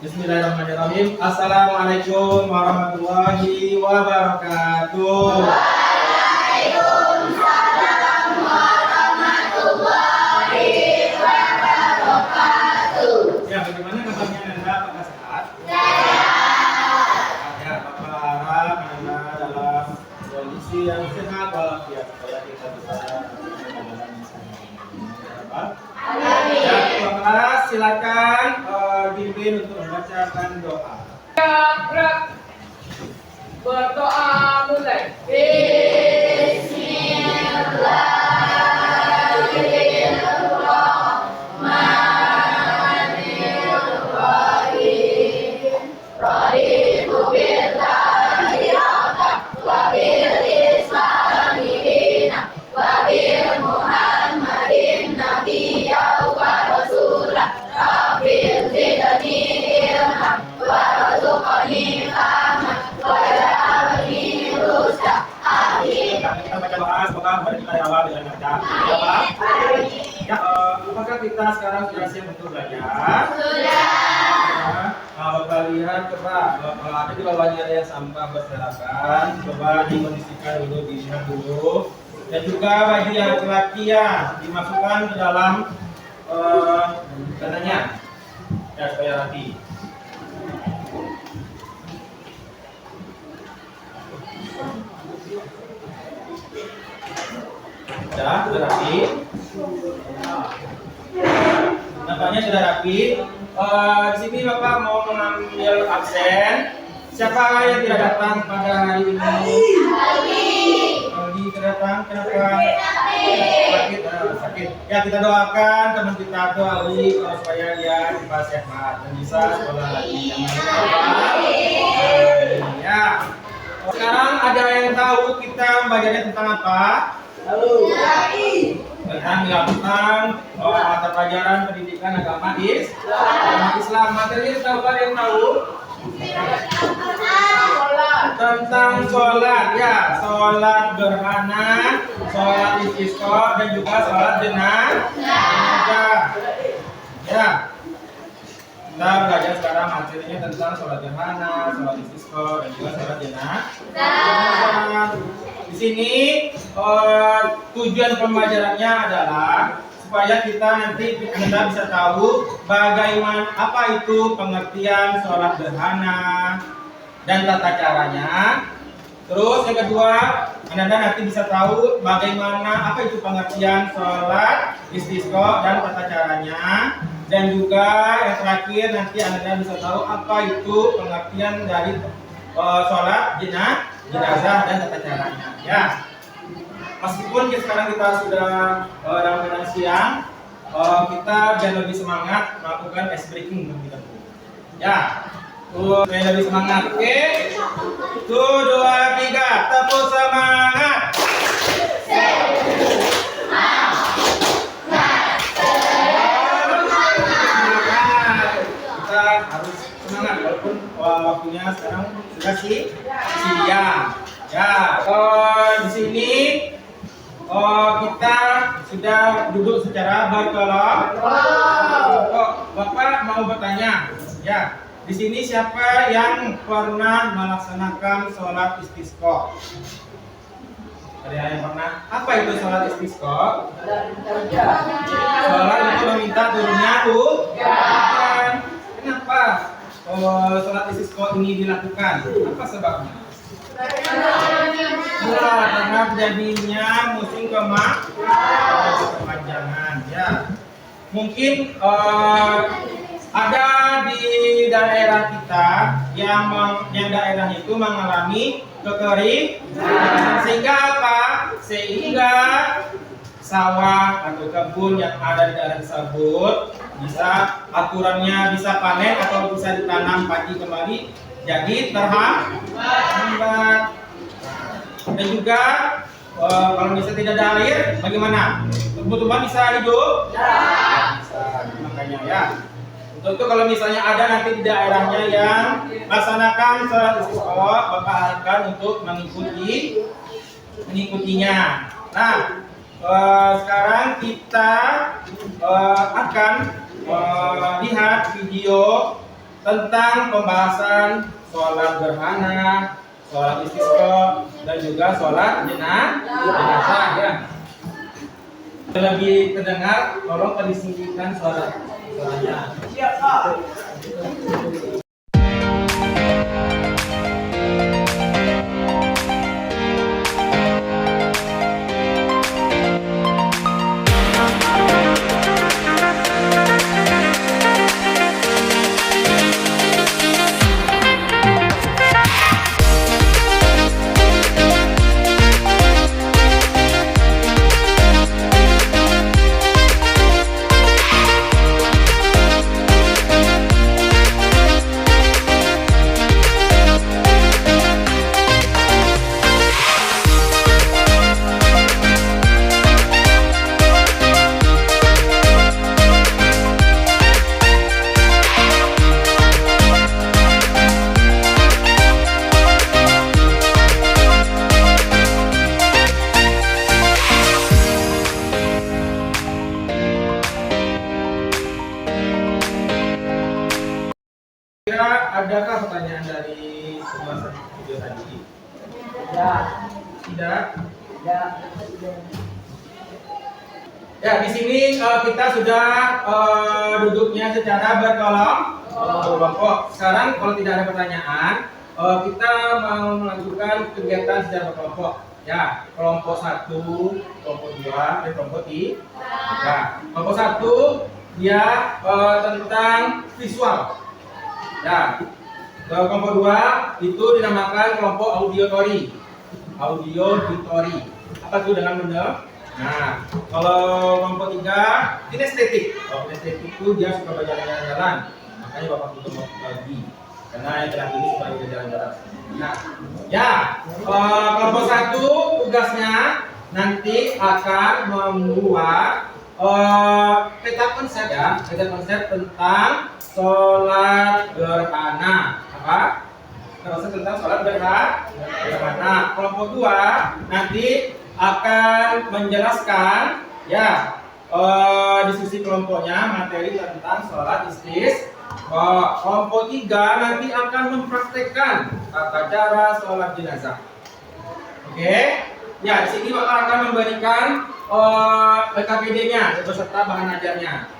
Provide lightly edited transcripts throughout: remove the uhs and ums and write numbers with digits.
Bismillahirrahmanirrahim. Assalamualaikum warahmatullahi wabarakatuh. Waalaikumsalam warahmatullahi wabarakatuh. Ya, bagaimana kabarnya Anda? Apakah sehat? Sehat. Ya, Bapak harap Anda dalam kondisi yang sehat walafiat supaya kita bisa Amin. ya, Bapak silakan dipimpin untuk membacakan doa. Berdoa mulai. Bismillahirrahmanirrahim. Raditu billahi rabban wa bil islami dinan wa bil muhammadin nabiyyan wa rasulan. Rabbil zidni ilman warzuqni fahman waj'alni rusydan. Amin. Kita baca doa, semoga hari kita awal dengan lancar. Ya, Pak. Ya, apakah kita sekarang sudah siap untuk belajar? Sudah. Nah, Bapak lihat, coba ada di bawahnya ada yang sampah berserakan. Coba dikondisikan dulu, dilihat dulu. Dan juga baju yang laki-laki ya dimasukkan ke dalam dananya. Ya, supaya rapi. Sudah rapi. Nampaknya sudah rapi. Di sini Bapak mau mengambil absen. Siapa yang tidak datang pada hari ini? Aldi tidak datang. Kenapa? Sakit. Sakit. Ya, kita doakan teman kita tuh Aldi supaya dia cepat sehat dan bisa sekolah lagi. Ya. Sekarang ada yang tahu kita belajarnya tentang apa? Tentang mata pelajaran pendidikan agama Islam. Materi tahu ada yang tahu? Tentang sholat ya, sholat gerhana, sholat istisqa dan juga sholat jenazah. Ya. Kita belajar sekarang materinya tentang sholat gerhana, sholat istisqa dan juga sholat jenazah. Di sini tujuan pembelajarannya adalah supaya kita nanti Anda bisa tahu bagaimana apa itu pengertian sholat gerhana dan tata caranya. Terus yang kedua, Anda nanti bisa tahu bagaimana apa itu pengertian sholat istisqa dan tata caranya. Dan juga yang terakhir nanti Anda bisa tahu apa itu pengertian dari sholat jenazah dan tata caranya. Ya, meskipun sekarang kita sudah dalam keadaan siang, kita biar lebih semangat melakukan ice breaking kita. Ya, biar lebih semangat. Oke, 1, 2, 3, tepuk semangat. Kita harus semangat walaupun waktunya sekarang sudah siang. Ya, di sini kita sudah duduk secara berkelompok. Bapak mau bertanya, ya, di sini siapa yang pernah melaksanakan sholat istisqa? Ada yang pernah? Apa itu sholat istisqa? Sholat itu meminta turunnya hujan. Kenapa sholat istisqa ini dilakukan? Apa sebabnya? Karena terjadinya musim kepanjangan. Ya, mungkin ada di daerah kita yang daerahnya itu mengalami kekeringan. Sehingga apa? Sehingga sawah atau kebun yang ada di daerah tersebut bisa aturannya bisa panen atau bisa ditanam padi kembali jadi terhambat. Dan juga kalau bisa tidak ada air, bagaimana? Tumbuh-tumbuhan bisa hidup? Bisa. Makanya ya. Untuk itu kalau misalnya ada nanti di daerahnya yang melaksanakan sholat istisqa, Bapak harapkan untuk mengikutinya. Nah, sekarang kita akan lihat video tentang pembahasan sholat gerhana, sholat istisqa, dan juga sholat jenazah ya. Lebih terdengar, tolong disingkirkan suaranya. Siap, Pak. Adakah pertanyaan dari pembahasan video tadi? Ya. Tidak? Ya. Ya, di sini kita sudah duduknya secara berkelompok. Sekarang kalau tidak ada pertanyaan, kita mau melanjutkan kegiatan secara berkelompok. Ya, kelompok 1, kelompok 2, dan kelompok 3. Ya, kelompok 1 dia tentang visual. Ya, kelompok 2 itu dinamakan kelompok auditory. Apa itu dengan benar? Nah, kalau kelompok 3 kinestetik. Kalau kinestetik itu dia suka berjalan-jalan. Makanya Bapak tutup lagi. Karena yang terakhir ini suka berjalan-jalan. Nah, ya, kelompok 1 tugasnya nanti akan membuat peta konsep ya, peta konsep tentang sholat gerhana. Apa? Konsep tentang sholat gerhana. Kelompok 2 nanti akan menjelaskan ya diskusi kelompoknya materi tentang sholat istisqa. Kelompok 3 nanti akan mempraktekkan tata cara sholat jenazah. Oke? Ya, di sini Bapak akan memberikan PKPD-nya beserta bahan ajarnya.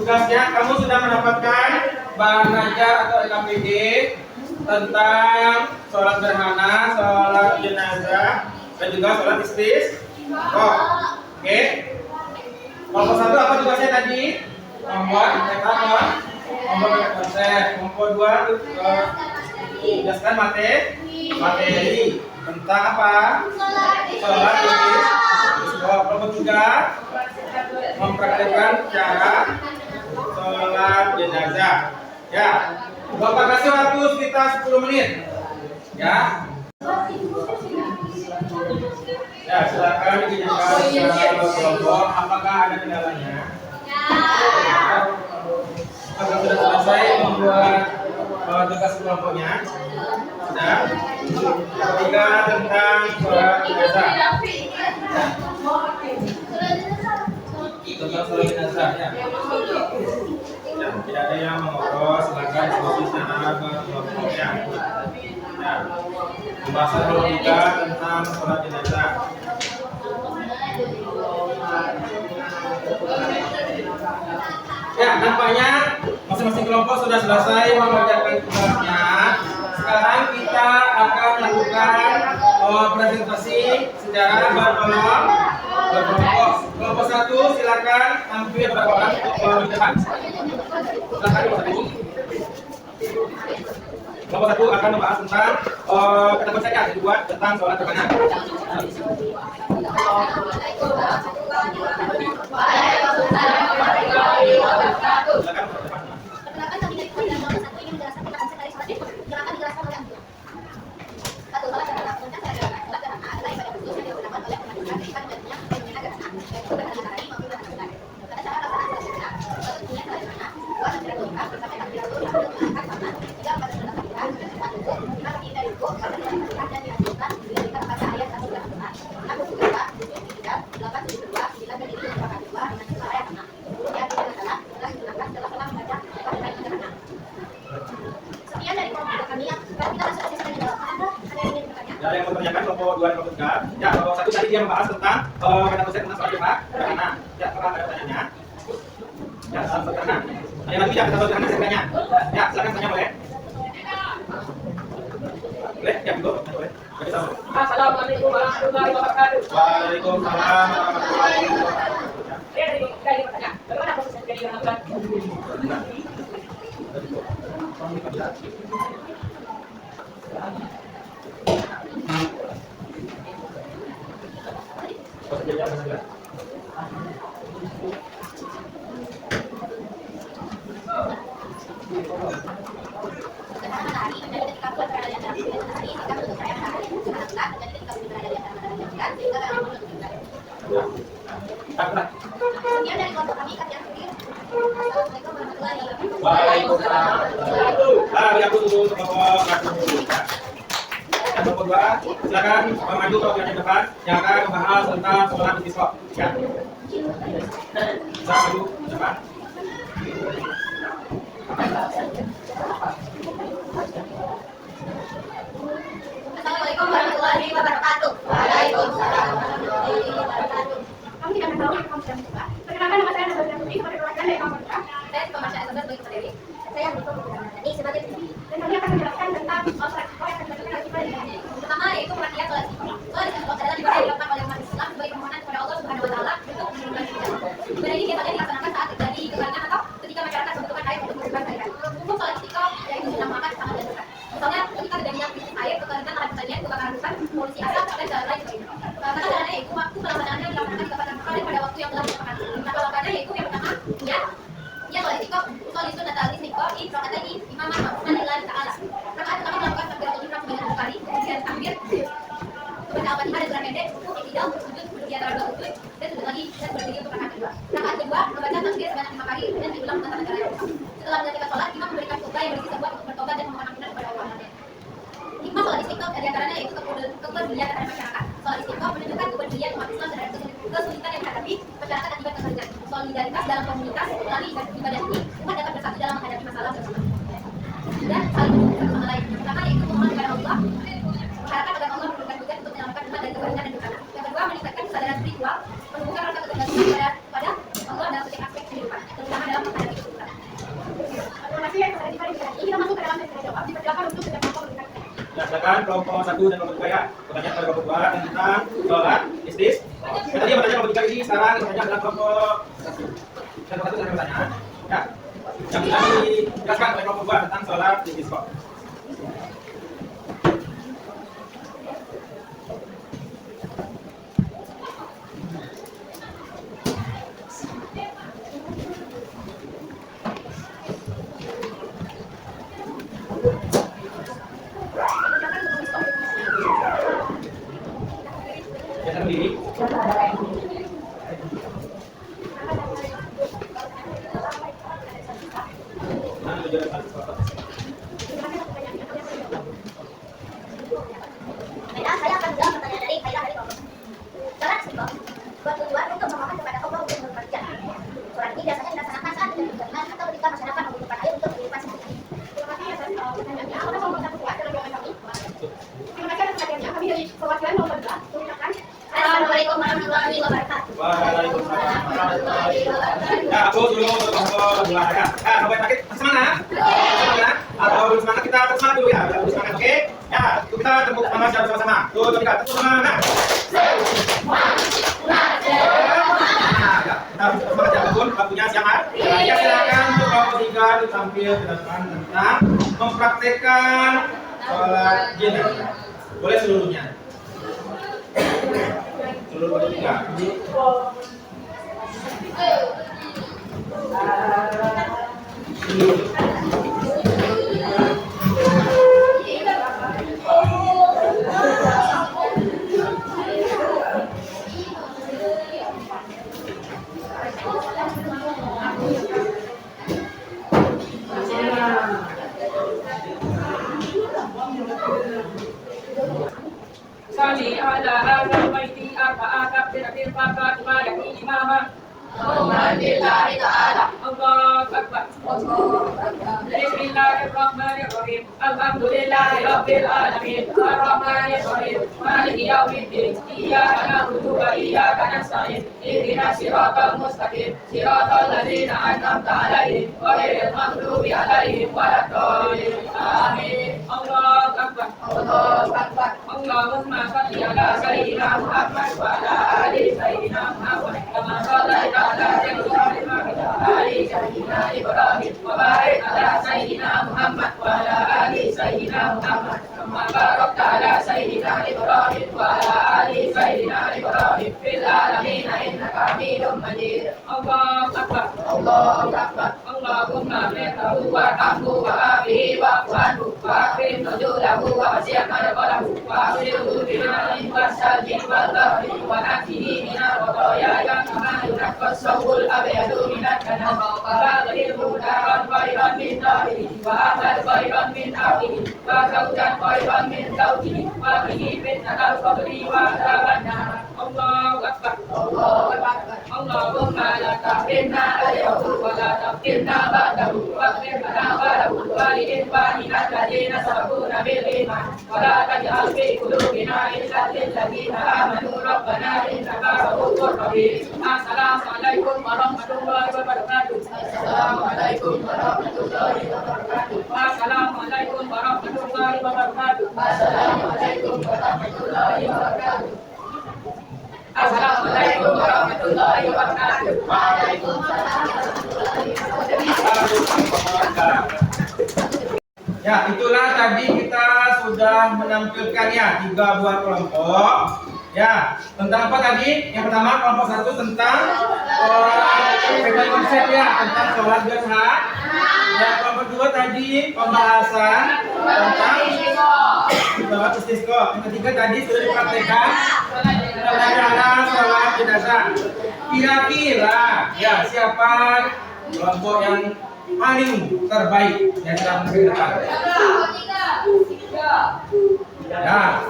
Tugasnya kamu sudah mendapatkan bahan ajar atau LKPD tentang sholat gerhana, sholat jenazah, dan juga sholat istisqa. Oke. Kelompok 1 apa tugasnya tadi? Membuat peta konsep. Kelompok 2 tugaskan materi tentang apa? Sholat istisqa. Kelompok 3 mempraktikkan cara sholat jenazah. Ya, Bapak kasih waktu sekitar 10 menit. Ya. Ya, silakan dikerjakan secara kelompok. Apakah ada kendalanya? Apakah sudah selesai membuat tugas kelompoknya? Sudah. Ketiga tentang sholat jenazah. Tentang sholat jenazah ya. Ya, tidak ada yang mengobrol, silakan diskusi secara berkelompoknya. Ya. Pembahasan kelompok tentang sholat jenazah. Ya, nampaknya masing-masing kelompok sudah selesai mengerjakan tugasnya. Sekarang kita akan melakukan presentasi secara berkelompok. Kelompok 1 silakan ambil beberapa orang untuk di depan. Silakan kelompok 1. Kelompok 1 akan membahas tentang peta konsep yang dibuat tentang sholat gerhana. kami yang kita masuk ke sesi jawab. Ada yang ingin bertanya? Ya, ada yang mau bertanyakan kelompok 2 dan kelompok 3. Ya, kelompok 1 tadi dia membahas tentang kata konsep tentang soal jumlah sederhana. Ya, apakah ada pertanyaannya? Ya, soal sederhana. Ada yang lagi ya, kata sederhana saya tanya. Ya, silakan tanya boleh. Boleh? Ya, betul. Boleh. Bagi sama. Assalamualaikum warahmatullahi wabarakatuh. Waalaikumsalam warahmatullahi wabarakatuh. Saya dari bertanya, bagaimana proses menjadi orang tua? Sekian dari kelompok kami, kami akhiri. Assalamualaikum warahmatullahi wabarakatuh. Waalaikumsalam. Mari aku tunggu kelompok 1. Ya, kelompok 2, silakan maju ke bagian depan yang akan membahas tentang sholat istisqa. Ya. Silakan maju ke depan. Assalamualaikum warahmatullahi wabarakatuh. Waalaikumsalam warahmatullahi wabarakatuh. Kami tidak tahu yang kamu sedang buka. Perkenalkan nama saya Nazaria Putri sebagai perwakilan dari kampus kita. Saya Thomas Syahzada sebagai pemateri. Saya Niko Putri sebagai pembimbing. Dan kami akan menjelaskan tentang sholat istisqa yang akan dilakukan oleh kita di sini. Pertama yaitu pengertian sholat istisqa. Sholat istisqa adalah ibadah yang dilakukan oleh umat Islam sebagai permohonan kepada Allah Subhanahu Wa Taala untuk menurunkan hujan. Ibadah ini biasanya dilaksanakan saat terjadi kekeringan atau ketika masyarakat membutuhkan air untuk menghidupkan mereka. Hukum sholat istisqa yaitu dinamakan sangat dasar. Misalnya ketika terjadinya krisis air, kekeringan lahan pertanian, kebakaran hutan, polusi asap, dan cara lain sebagainya. Karena caranya yaitu waktu pelaksanaannya dilaksanakan di kapan pada waktu yang telah ditentukan. Nah, pelaksanaannya yaitu yang pertama, ya sholat istisqa, sholat sunat al-istisqa, rakaat ini imam makmuman lillahi ta'ala. Rakaat pertama melakukan takbiratul ihram sebanyak 2 kali, kemudian takbir, kemudian al-fatihah dan surah pendek, rukuk, i'tidal, sujud, duduk di antara 2 sujud, dan sujud lagi dan berdiri untuk rakaat kedua. Rakaat kedua membaca takbir sebanyak 5 kali dan diulang dengan cara yang sama. Setelah menyelesaikan sholat, imam memberikan khutbah yang berisi sebuah untuk bertobat dan memohon ampunan kepada Allah. Hikmah sholat istisqa diantaranya yaitu kepedulian terhadap masyarakat. Sholat istisqa menunjukkan kepedulian umat Islam terhadap kesulitan yang dihadapi masyarakat akibat kekeringan. Solidaritas dalam komunitas melalui ibadah ini umat dapat bersatu dalam menghadapi masalah bersama dan saling mendukung satu sama lain. Yang pertama yaitu memohon kepada Allah, mengharapkan agar Allah memberikan hujan untuk menyelamatkan umat dari kekeringan dan bencana. Yang kedua meningkatkan kesadaran spiritual, menumbuhkan rasa ketergantungan kepada Allah dalam setiap aspek kehidupan, terutama dalam menghadapi kesulitan. Terima kasih yang sudah diberikan. Ini kita masuk ke dalam sesi jawab. Dipersilakan untuk setiap kelompok memberikan. Ya, silakan kelompok 1 dan kelompok 2 ya. Pertanyaan pada kelompok 2 tentang sholat istisqa. Tadi yang bertanya kelompok 3 ini, sekarang bertanya adalah kelompok 1. Dan kelompok 1 ada pertanyaan. Ya. Yang bisa dijelaskan oleh kelompok 2 tentang sholat istisqa. Biasa berdiri. Nah, tujuan Saya akan menjawab pertanyaan dari kelompok. Sholat istisqa bertujuan untuk memohon kepada Allah untuk menurunkan hujan. Sholat ini biasanya dilaksanakan saat terjadi kekeringan atau ketika masyarakat membutuhkan air untuk kehidupan sehari-hari. Terima kasih atas pertanyaannya. Apakah kelompok 1 kuat dalam jawaban kami? Terima kasih atas perhatiannya. Kami dari perwakilan kelompok 2 mengucapkan Assalamualaikum warahmatullahi wabarakatuh. Waalaikumsalam warahmatullahi wabarakatuh. Ya, aku dulu untuk kelompok 2 ya. Kelompok sakit semangat? Semangat? Atau belum semangat, kita tetap semangat dulu ya. Kita belum semangat, oke? Ya, kita tepuk tangan bersama-sama. Tuh, kita tepuk semangat. Kita semangat ya, Bun. Waktunya siang hari. Ya, silakan untuk kelompok 3 ditampil ke depan tentang mempraktekkan sholat jenazah. Boleh seluruhnya. Seluruh kelompok 3. Sali ala hadal baiti arba'ah takbiratil fatiha ma yakni imama. Alhamdulillah ta'ala. Allahu akbar. Bismillahirrahmanirrahim. Bismillahirrahmanirrahim. Alhamdulillahirabbil alamin. Arrahmanirrahim. Maliki yaumiddin. Iyyaka na'budu wa iyyaka nasta'in. Ihdinas siratal mustaqim. Siratal ladzina an'amta 'alaihim ghairil maghdubi 'alaihim waladdallin. Amin. Allahu akbar. Allahu akbar. Allahumma shalli ala sayyidina Muhammad wa ala ali sayyidina Muhammad. Kama shallaita ala sayyidina Ali sayyidina Ibrahim wa barik ala sayyidina Muhammad wa ala ali sayyidina Muhammad kama barakta ala sayyidina Ibrahim wa ala ali sayyidina Ibrahim fil alamin innaka Hamidum Majid. Allahu akbar. Allahu akbar. Allahumma lahu wa hamdu wa afihi wa anhu wa akrim nuzulahu wa wasi'an madkhalahu wa akhrihu bi ma'in wa salji wa dhahri wa nafihi min al-qadaya kama yunqas sawul abyadu min al-kanam wa ghayruhu daran khairan min dahri wa amal khairan min akhihi wa zawjan khairan min zawjihi wa bihi fitnatal qabri wa adzaban nar. Allahu akbar. Allahu akbar. Allahumma la tahrimna al-yawma wa la taftinna ba'dahu waghfir lana wa lahu wa li ikhwanina alladhina sabaquna bil iman wa la taj'al fi qulubina ghillan lil ladzina amanu rabbana innaka ra'ufur rahim. Assalamualaikum warahmatullahi wabarakatuh. Assalamualaikum warahmatullahi wabarakatuh. Assalamualaikum warahmatullahi wabarakatuh. Assalamualaikum warahmatullahi wabarakatuh. Assalamualaikum warahmatullahi wabarakatuh. Waalaikumsalam warahmatullahi wabarakatuh. Ya, itulah tadi kita sudah menampilkannya 3 buah kelompok. Ya, tentang apa tadi? Yang pertama kelompok 1 tentang konsep ya, tentang sholat gerhana. Ya, kelompok 2 tadi pembahasan tentang sholat istisqa. Yang ketiga tadi sudah dipraktekkan tentang sholat jenazah. Kira-kira ya siapa kelompok yang paling terbaik yang dalam kehidupan? Ya,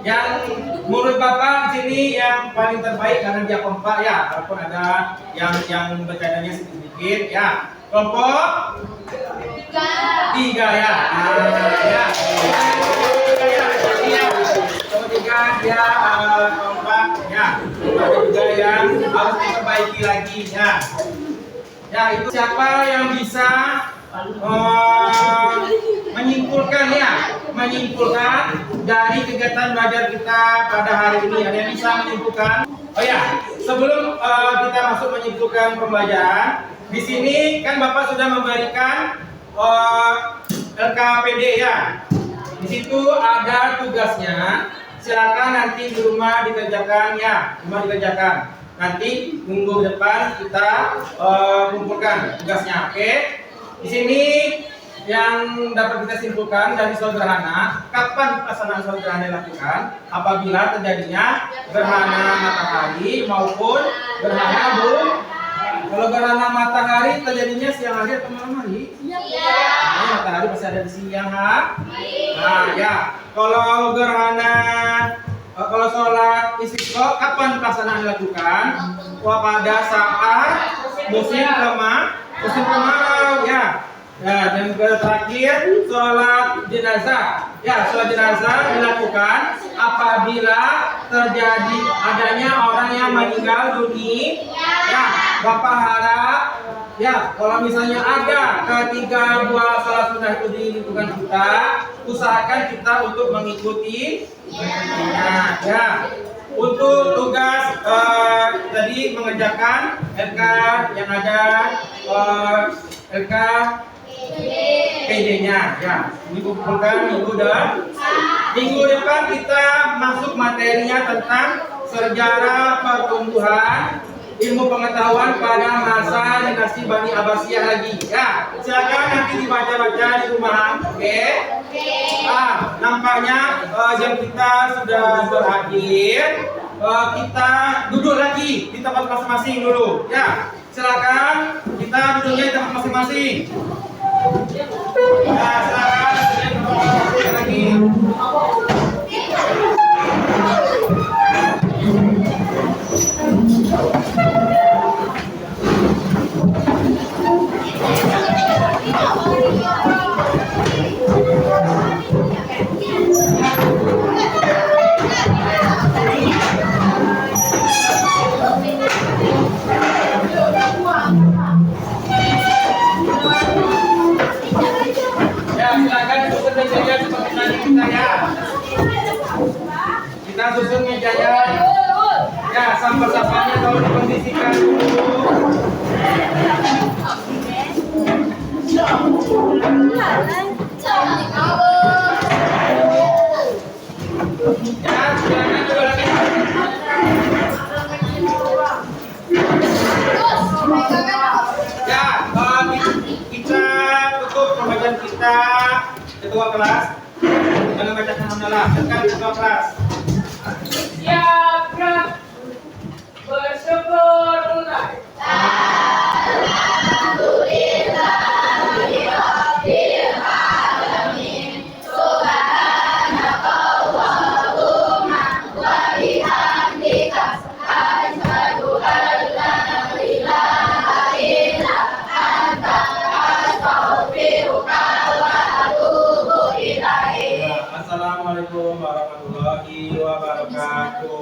yang menurut Bapak di sini yang paling terbaik karena dia kompak ya, walaupun ada yang bercandanya sedikit ya. Kelompok 3 ya. Ya. Kelompok 3 dia kompak ya. Ada juga yang harus diperbaiki lagi ya. Ya, itu siapa yang bisa menyimpulkan dari kegiatan belajar kita pada hari ini? Ada yang bisa menyimpulkan? Oh ya, sebelum kita masuk menyimpulkan pembelajaran, di sini kan Bapak sudah memberikan LKPD ya. Di situ ada tugasnya. Silakan nanti di rumah dikerjakan ya, Nanti minggu depan kita kumpulkan tugasnya, oke? Di sini yang dapat kita simpulkan dari sholat gerhana, kapan pelaksanaan sholat gerhana dilakukan? Apabila terjadinya gerhana matahari maupun gerhana bulan. Kalau gerhana matahari terjadinya siang hari atau malam hari? Nah, matahari pasti ada di siang hari. Nah, ya. Kalau sholat istisqa kapan pelaksanaan dilakukan? Pada saat musim kemarau ya. Ya, dan terakhir sholat jenazah. Ya, sholat jenazah dilakukan apabila terjadi adanya orang yang meninggal dunia. Ya, Bapak harap ya, kalau misalnya ada ketiga buah sholat sunnah itu di lingkungan kita, usahakan kita untuk mengikuti. Nah, ya. Untuk tugas tadi mengerjakan LK yang ada LK PD-nya ya, dikumpulkan minggu depan kita masuk materinya tentang sejarah pertumbuhan ilmu pengetahuan pada masa dinasti Bani Abbasiyah lagi ya. Silakan nanti dibaca-baca di rumahan, oke? Nampaknya jam kita sudah berakhir. Kita duduk lagi di tempat masing-masing dulu ya. Silakan kita duduknya di tempat masing-masing. Ya, silakan lagi. Thank you. susun mejanya seperti tadi kita ya. Kita susun mejanya. Ya, sampah-sampahnya kalau dikondisikan dulu. Ya, silakan juga lagi. Ya, kita tutup pembacaan kita. Ketua kelas dengan membacakan hamdalah. Sekarang ketua kelas. Siap, gerak. Bersyukur mulai. Assalamualaikum warahmatullahi wabarakatuh.